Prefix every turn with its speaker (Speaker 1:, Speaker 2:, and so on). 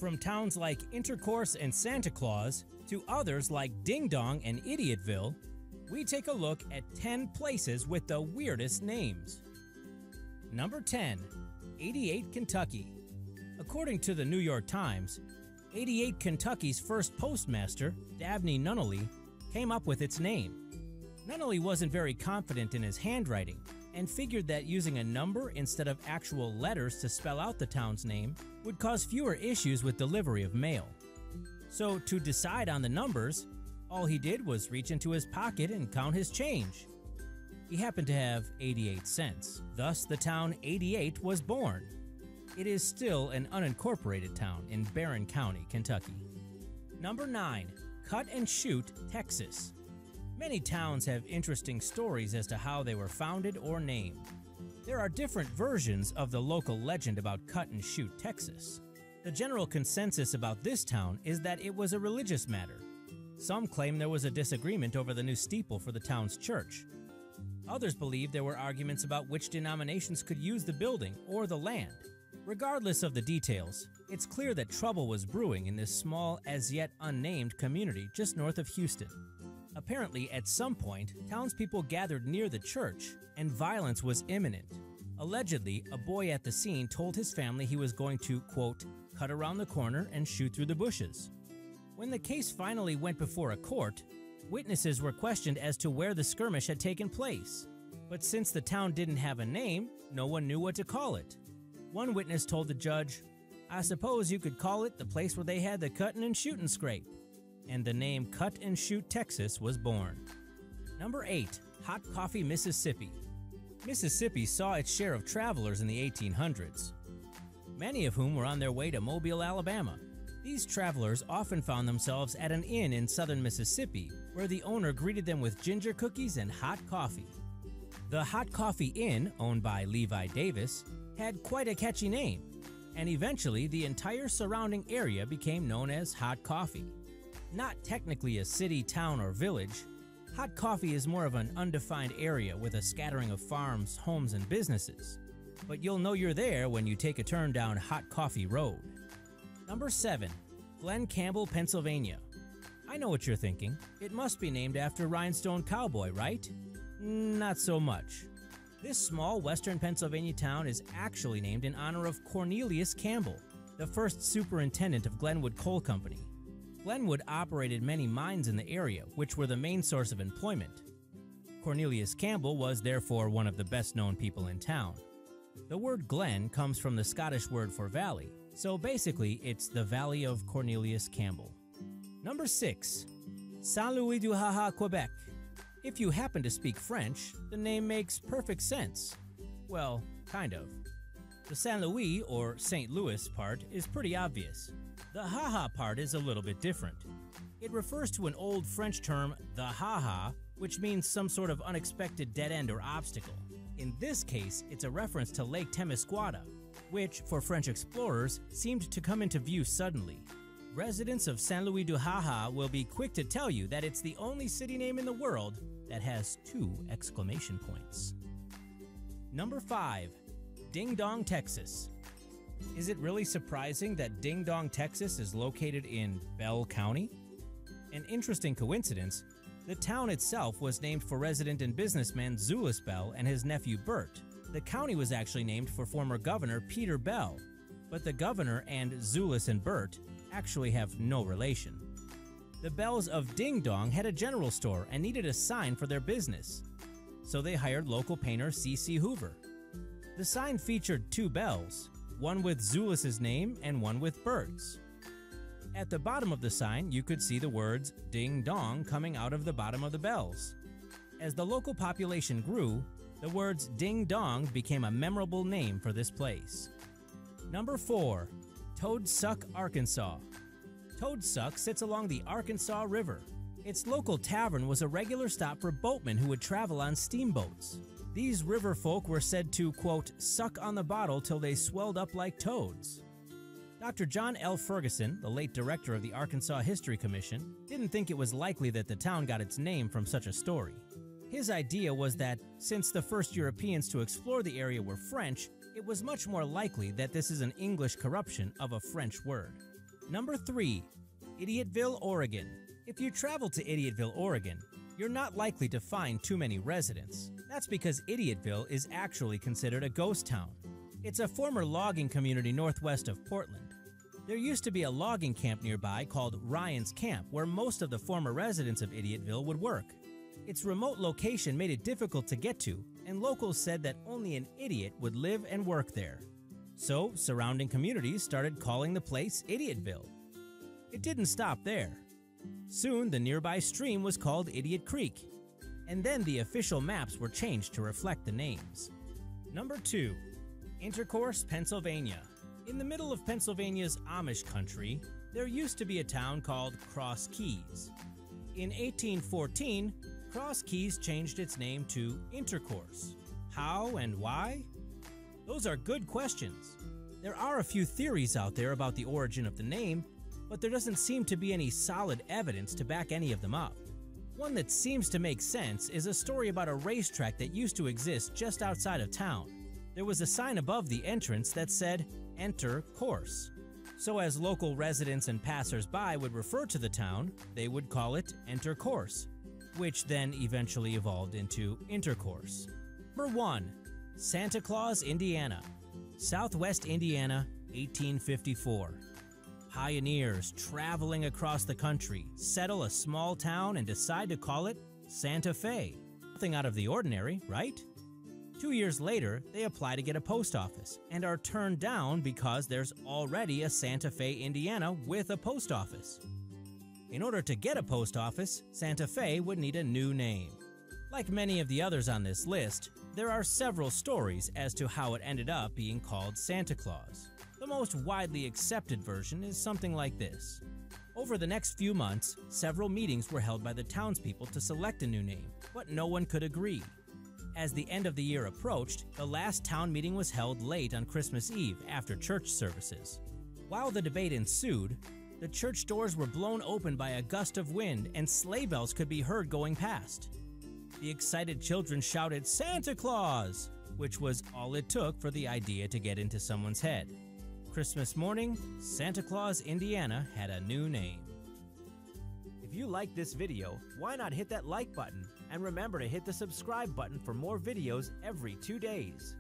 Speaker 1: From towns like Intercourse and Santa Claus to others like Ding Dong and Idiotville, we take a look at 10 places with the weirdest names. Number 10. 88 Kentucky. According to the New York Times, 88 Kentucky's first postmaster, Dabney Nunnally, came up with its name. Nunnally wasn't very confident in his handwriting and figured that using a number instead of actual letters to spell out the town's name would cause fewer issues with delivery of mail. So to decide on the numbers, all he did was reach into his pocket and count his change. He happened to have 88 cents. Thus, the town 88 was born. It is still an unincorporated town in Barron County, Kentucky. Number 9. Cut and Shoot, Texas. Many towns have interesting stories as to how they were founded or named. There are different versions of the local legend about Cut and Shoot, Texas. The general consensus about this town is that it was a religious matter. Some claim there was a disagreement over the new steeple for the town's church. Others believe there were arguments about which denominations could use the building or the land. Regardless of the details, it's clear that trouble was brewing in this small, as yet unnamed community just north of Houston. Apparently, at some point, townspeople gathered near the church, and violence was imminent. Allegedly, a boy at the scene told his family he was going to, quote, cut around the corner and shoot through the bushes. When the case finally went before a court, witnesses were questioned as to where the skirmish had taken place. But since the town didn't have a name, no one knew what to call it. One witness told the judge, "I suppose you could call it the place where they had the cuttin' and shootin' scrape." And the name Cut and Shoot, Texas was born. Number 8. Hot Coffee, Mississippi. Mississippi saw its share of travelers in the 1800s, many of whom were on their way to Mobile, Alabama. These travelers often found themselves at an inn in southern Mississippi, where the owner greeted them with ginger cookies and hot coffee. The Hot Coffee Inn, owned by Levi Davis, had quite a catchy name, and eventually the entire surrounding area became known as Hot Coffee. Not technically a city, town, or village, Hot Coffee is more of an undefined area with a scattering of farms, homes, and businesses. But you'll know you're there when you take a turn down Hot Coffee Road. Number 7. Glen Campbell, Pennsylvania. I know what you're thinking. It must be named after Rhinestone Cowboy, right? Not so much. This small western Pennsylvania town is actually named in honor of Cornelius Campbell, the first superintendent of Glenwood Coal Company. Glenwood operated many mines in the area, which were the main source of employment. Cornelius Campbell was therefore one of the best-known people in town. The word Glen comes from the Scottish word for valley, so basically it's the Valley of Cornelius Campbell. Number 6. Saint-Louis-du-Ha-Ha, Quebec. If you happen to speak French, the name makes perfect sense. Well, kind of. The Saint Louis, or St. Louis part, is pretty obvious. The ha-ha part is a little bit different. It refers to an old French term, the ha-ha, which means some sort of unexpected dead end or obstacle. In this case, it's a reference to Lake Temiscouata, which, for French explorers, seemed to come into view suddenly. Residents of Saint-Louis-du-Ha-Ha will be quick to tell you that it's the only city name in the world that has 2 exclamation points. Number 5. Ding Dong, Texas. Is it really surprising that Ding Dong, Texas is located in Bell County? An interesting coincidence, the town itself was named for resident and businessman Zulus Bell and his nephew Bert. The county was actually named for former governor Peter Bell, but the governor and Zulus and Bert actually have no relation. The Bells of Ding Dong had a general store and needed a sign for their business, so they hired local painter C.C. Hoover. The sign featured 2 bells, one with Zulus's name and one with Bert's. At the bottom of the sign, you could see the words Ding Dong coming out of the bottom of the bells. As the local population grew, the words Ding Dong became a memorable name for this place. Number 4. Toadsuck, Arkansas. Toadsuck sits along the Arkansas River. Its local tavern was a regular stop for boatmen who would travel on steamboats. These river folk were said to, quote, suck on the bottle till they swelled up like toads. Dr. John L. Ferguson, the late director of the Arkansas History Commission, didn't think it was likely that the town got its name from such a story. His idea was that, since the first Europeans to explore the area were French, it was much more likely that this is an English corruption of a French word. Number 3. Idiotville, Oregon. If you travel to Idiotville, Oregon, you're not likely to find too many residents. That's because Idiotville is actually considered a ghost town. It's a former logging community northwest of Portland. There used to be a logging camp nearby called Ryan's Camp, where most of the former residents of Idiotville would work. Its remote location made it difficult to get to, and locals said that only an idiot would live and work there. So, surrounding communities started calling the place Idiotville. It didn't stop there. Soon, the nearby stream was called Idiot Creek, and then the official maps were changed to reflect the names. Number 2. Intercourse, Pennsylvania. In the middle of Pennsylvania's Amish country, there used to be a town called Cross Keys. In 1814, Cross Keys changed its name to Intercourse. How and why? Those are good questions. There are a few theories out there about the origin of the name, but there doesn't seem to be any solid evidence to back any of them up. One that seems to make sense is a story about a racetrack that used to exist just outside of town. There was a sign above the entrance that said, "Enter Course." So as local residents and passers-by would refer to the town, they would call it Intercourse, which then eventually evolved into Intercourse. Number 1. Santa Claus, Indiana. Southwest Indiana, 1854. Pioneers traveling across the country settle a small town and decide to call it Santa Fe. Nothing out of the ordinary, right? 2 years later, they apply to get a post office and are turned down because there's already a Santa Fe, Indiana with a post office. In order to get a post office, Santa Fe would need a new name. Like many of the others on this list, there are several stories as to how it ended up being called Santa Claus. The most widely accepted version is something like this. Over the next few months, several meetings were held by the townspeople to select a new name, but no one could agree. As the end of the year approached, the last town meeting was held late on Christmas Eve after church services. While the debate ensued, the church doors were blown open by a gust of wind and sleigh bells could be heard going past. The excited children shouted, "Santa Claus!" which was all it took for the idea to get into someone's head. Christmas morning, Santa Claus, Indiana had a new name. If you liked this video, why not hit that like button? And remember to hit the subscribe button for more videos every 2 days.